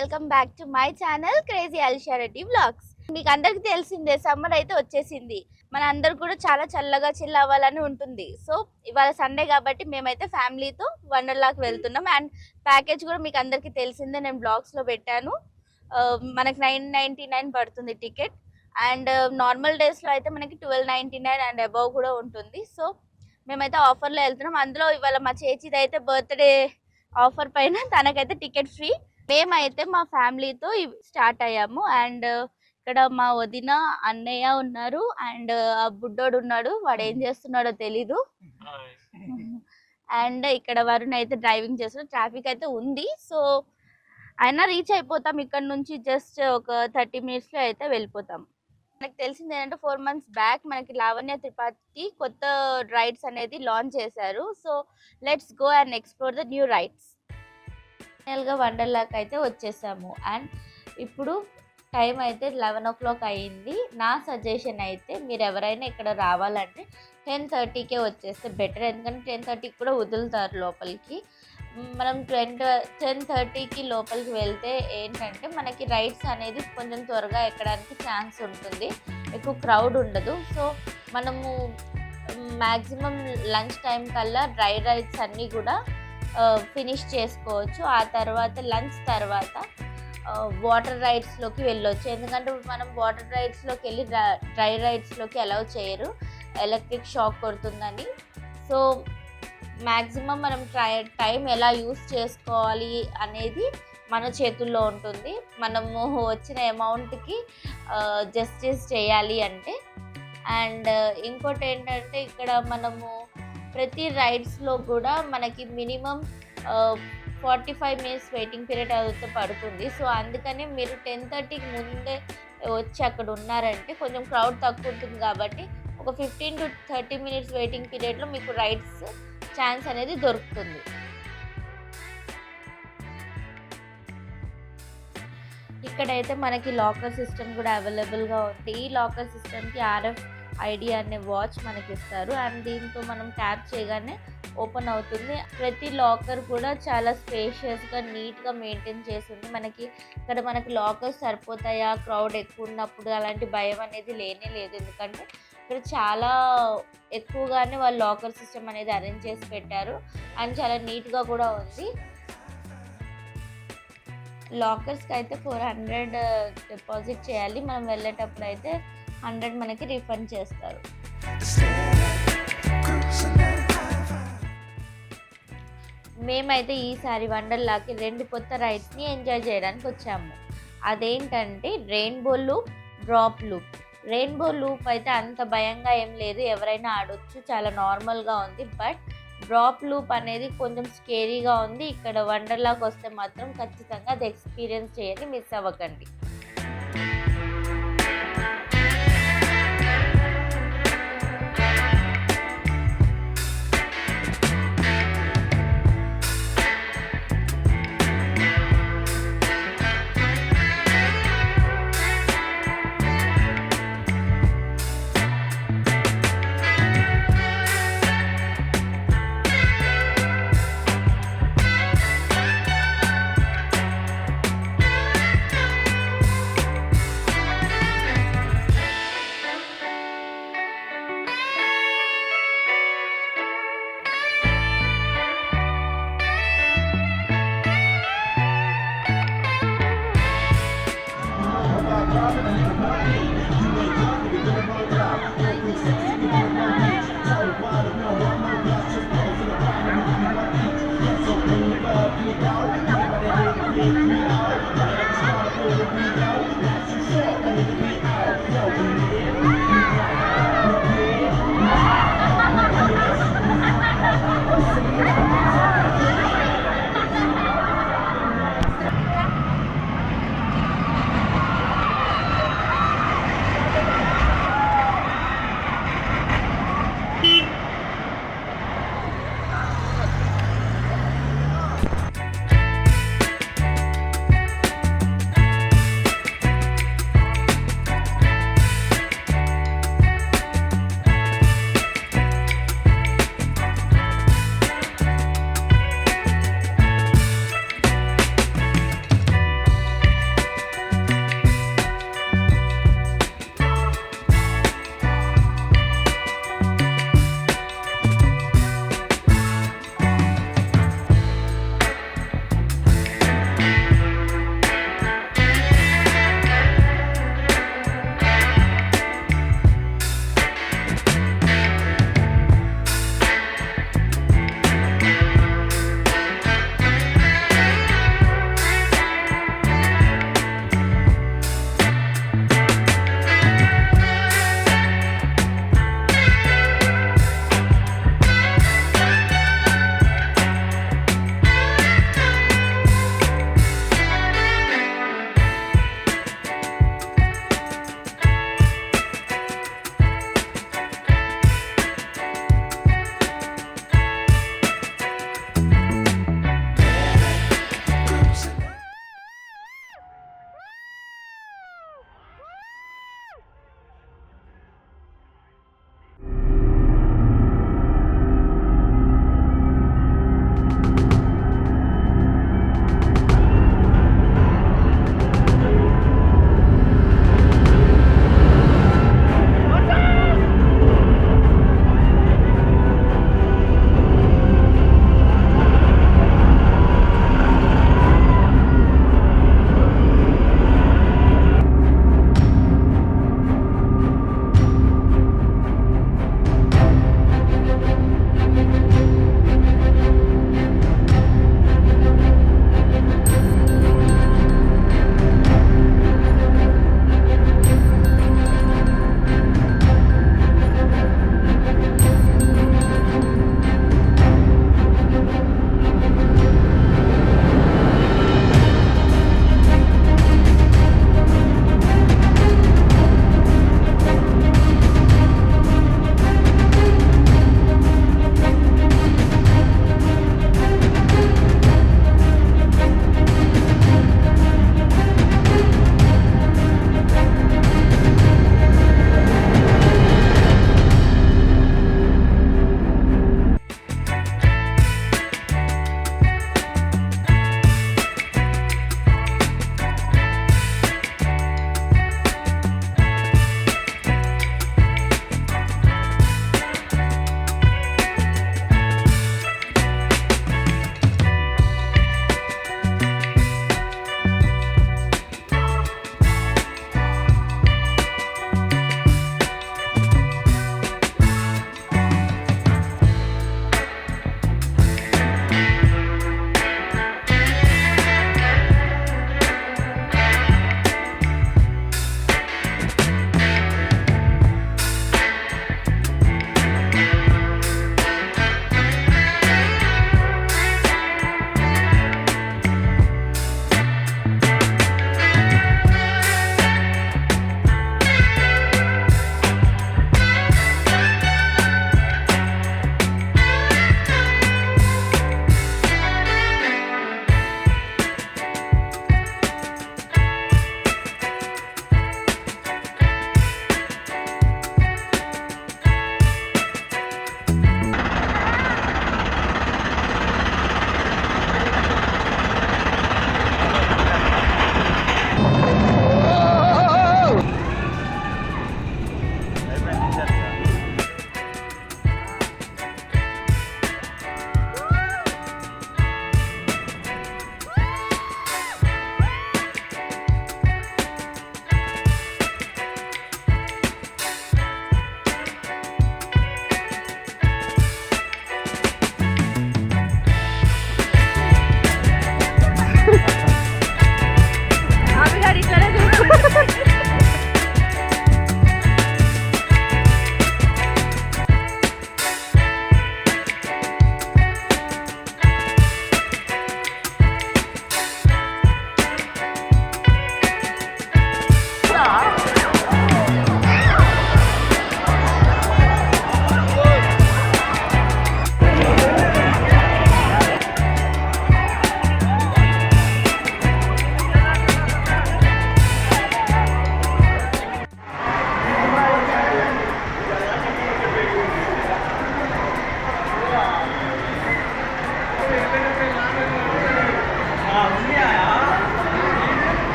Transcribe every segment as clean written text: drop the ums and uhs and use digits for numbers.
Welcome back to my channel crazy Alisha Reddy vlogs. మీకు అందరికి తెలిసిందే సమ్మర్ అయితే వచ్చేసింది. మన అందరు కూడా చాలా చల్లగా చిల్ అవ్వాలని ఉంటుంది. సో ఇవాళ సండే కాబట్టి మేమైతే ఫ్యామిలీతో వండర్లాకి వెళ్తున్నాం. అండ్ ప్యాకేజ్ కూడా మీకు అందరికి తెలిసిందే, నేను బ్లాగ్స్లో పెట్టాను. మనకి 999 పడుతుంది టికెట్. అండ్ నార్మల్ డేస్లో అయితే మనకి 1299 అండ్ అబవ్ కూడా ఉంటుంది. సో మేమైతే ఆఫర్లో వెళ్తున్నాం. అందులో ఇవాళ మా చేచిది అయితే బర్త్డే ఆఫర్ పైన తనకైతే టికెట్ ఫ్రీ. మేమైతే మా ఫ్యామిలీతో స్టార్ట్ అయ్యాము. అండ్ ఇక్కడ మా వదిన అన్నయ్య ఉన్నారు అండ్ ఆ బుడ్డోడు ఉన్నాడు, వాడు ఏం చేస్తున్నాడో తెలీదు. అండ్ ఇక్కడ వరుణ్ అయితే డ్రైవింగ్ చేస్తున్నాడు. ట్రాఫిక్ అయితే ఉంది, సో అయినా రీచ్ అయిపోతాం. ఇక్కడ నుంచి జస్ట్ ఒక 30 minutesలో అయితే వెళ్ళిపోతాం. మనకు తెలిసింది ఏంటంటే 4 months బ్యాక్ మనకి లావణ్య త్రిపాఠి కొత్త రైడ్స్ అనేది లాంచ్ చేశారు. So let's go and explore the new rides. ఫైనల్గా వండర్లాక్ అయితే వచ్చేసాము. అండ్ ఇప్పుడు టైం అయితే 11 o'clock అయ్యింది. నా సజెషన్ అయితే మీరు ఎవరైనా ఇక్కడ రావాలంటే 10:30కే వచ్చేస్తే బెటర్, ఎందుకంటే 10:30కి కూడా వదులుతారు లోపలికి. మనం 10:30కి లోపలికి వెళ్తే ఏంటంటే మనకి రైడ్స్ అనేది కొంచెం త్వరగా ఎక్కడానికి ఛాన్స్ ఉంటుంది, ఎక్కువ క్రౌడ్ ఉండదు. సో మనము మ్యాక్సిమం లంచ్ టైం కల్లా డ్రై రైడ్స్ అన్నీ కూడా ఫినిష్ చేసుకోవచ్చు. ఆ తర్వాత లంచ్ తర్వాత వాటర్ రైడ్స్లోకి వెళ్ళొచ్చు, ఎందుకంటే మనం వాటర్ రైడ్స్లోకి వెళ్ళి డ్రై రైడ్స్లోకి అలౌ చేయరు, ఎలక్ట్రిక్ షాక్ కొడుతుందని. సో మ్యాక్సిమం మనం టైం ఎలా యూస్ చేసుకోవాలి అనేది మన చేతుల్లో ఉంటుంది. మనము వచ్చిన అమౌంట్కి జస్టిస్ చేయాలి అంటే. అండ్ ఇంకోటి ఏంటంటే ఇక్కడ మనము ప్రతి రైడ్స్లో కూడా మనకి మినిమం 45 minutes వెయిటింగ్ పీరియడ్ అయితే పడుతుంది. సో అందుకని మీరు 10:30కి ముందే వచ్చి అక్కడ ఉన్నారంటే కొంచెం క్రౌడ్ తక్కువ ఉంటుంది, కాబట్టి ఒక 15 to 30 minutes వెయిటింగ్ పీరియడ్లో మీకు రైడ్స్ ఛాన్స్ అనేది దొరుకుతుంది. ఇక్కడైతే మనకి లాకర్ సిస్టమ్ కూడా అవైలబుల్గా ఉంది. ఈ లాకర్ సిస్టమ్కి RFID అనే వాచ్ మనకి ఇస్తారు. అండ్ దీంతో మనం ట్యాప్ చేయగానే ఓపెన్ అవుతుంది. ప్రతి లాకర్ కూడా చాలా స్పేషియస్గా నీట్గా మెయింటైన్ చేసి ఉంది. మనకి లాకర్స్ సరిపోతాయా క్రౌడ్ ఎక్కువ ఉన్నప్పుడు అలాంటి భయం అనేది లేనే లేదు, ఎందుకంటే ఇక్కడ చాలా ఎక్కువగానే వాళ్ళు లాకర్ సిస్టమ్ అనేది అరేంజ్ చేసి పెట్టారు అండ్ చాలా నీట్గా కూడా ఉంది. లాకర్స్కి అయితే 400 డిపాజిట్ చేయాలి. మనం వెళ్ళేటప్పుడు అయితే 100 మనకి రిఫండ్ చేస్తారు. మేమైతే ఈసారి వండర్లాకి 2 కొత్త రైడ్స్ని ఎంజాయ్ చేయడానికి వచ్చాము. అదేంటంటే rainbow loop, drop loop. Rainbow loop అయితే అంత భయంగా ఏం లేదు, ఎవరైనా ఆడొచ్చు, చాలా నార్మల్గా ఉంది. బట్ డ్రాప్ లూప్ అనేది కొంచెం స్కేరీగా ఉంది. ఇక్కడ వండర్లాకి వస్తే మాత్రం ఖచ్చితంగా అది ఎక్స్పీరియన్స్ చేయండి, మిస్ అవ్వకండి.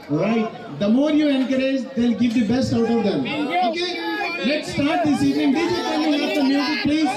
Right. The more you encourage, they'll give the best out of them. Okay. Let's start this evening. DJ, can you have the music, please?